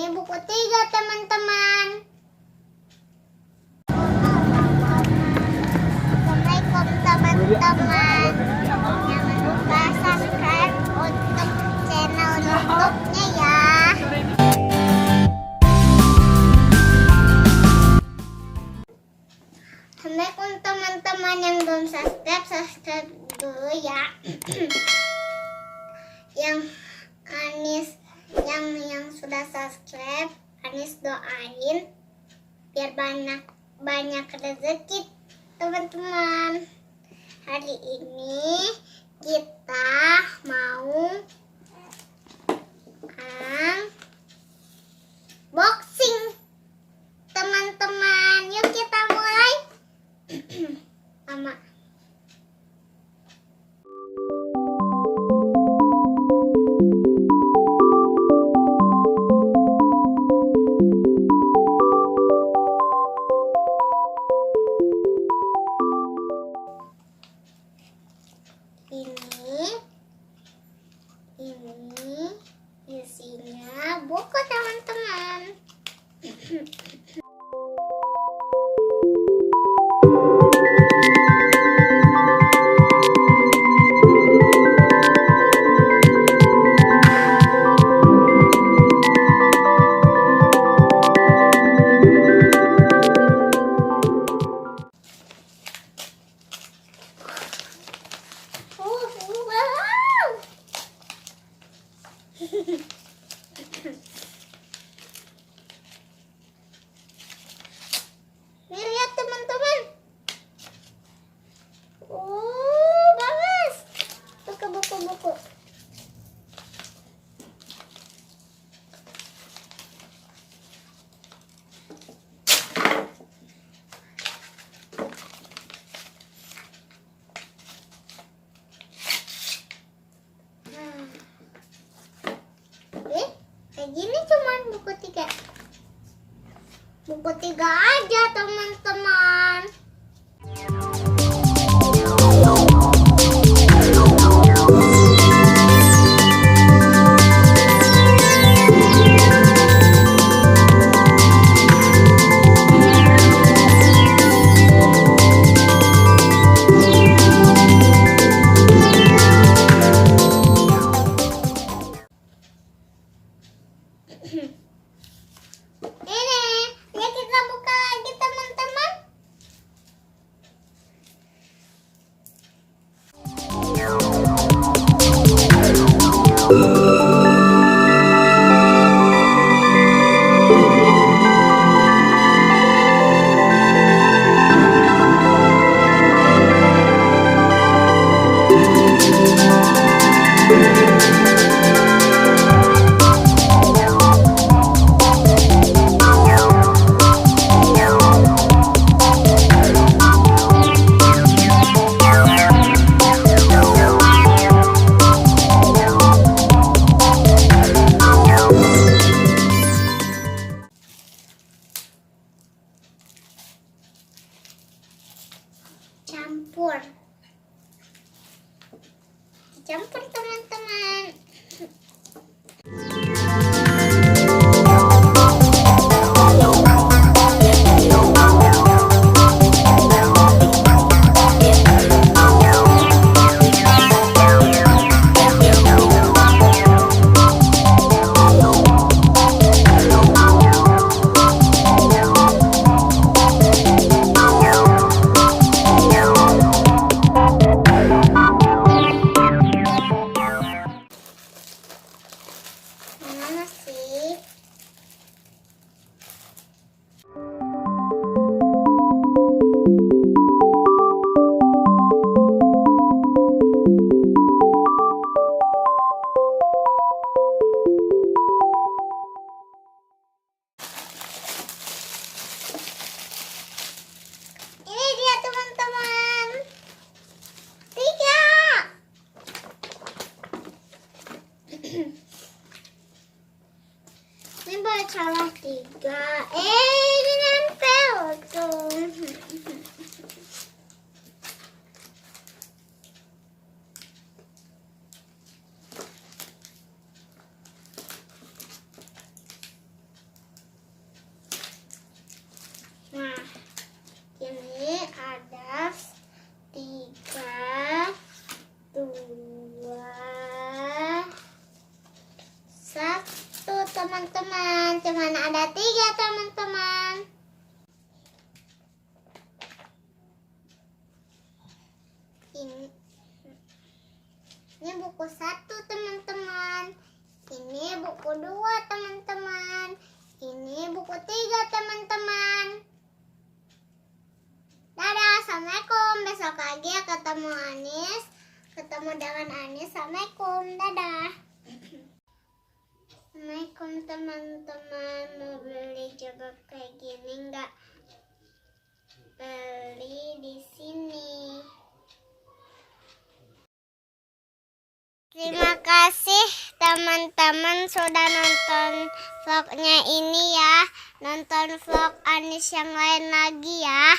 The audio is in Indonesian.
Ini buku 3, teman-teman. Assalamualaikum, teman-teman. Jangan lupa subscribe untuk channel YouTube-nya ya. Assalamualaikum, teman-teman yang belum subscribe dulu ya. Yang Anis yang sudah subscribe, Anis doain biar banyak rezeki, teman-teman. Hari ini kita mau unboxing, teman-teman. Yuk kita mulai. Sama ini isinya buku, teman-teman. Nih, lihat, teman-teman. Bagus. Buku-buku. Kayak gini cuman buku 3. Buku 3 aja, teman-teman. Ini, ya kita buka lagi, teman-teman. Campur, teman-teman. Mana sih? Ini dia, teman-teman. 3. Ini bacalah 3. Ini nempel tuh. teman-teman. Cuman ada 3 teman-teman. Ini buku 1 teman-teman. Ini buku 2 teman-teman. Ini buku 3 teman-teman. Dadah, assalamualaikum. Besok lagi ya ketemu Anis. Ketemu dengan Anis. Assalamualaikum. Dadah. Assalamualaikum teman-teman. Mau beli juga kayak gini nggak? Beli di sini. Terima kasih teman-teman sudah nonton vlognya ini ya. Nonton vlog Anis yang lain lagi ya.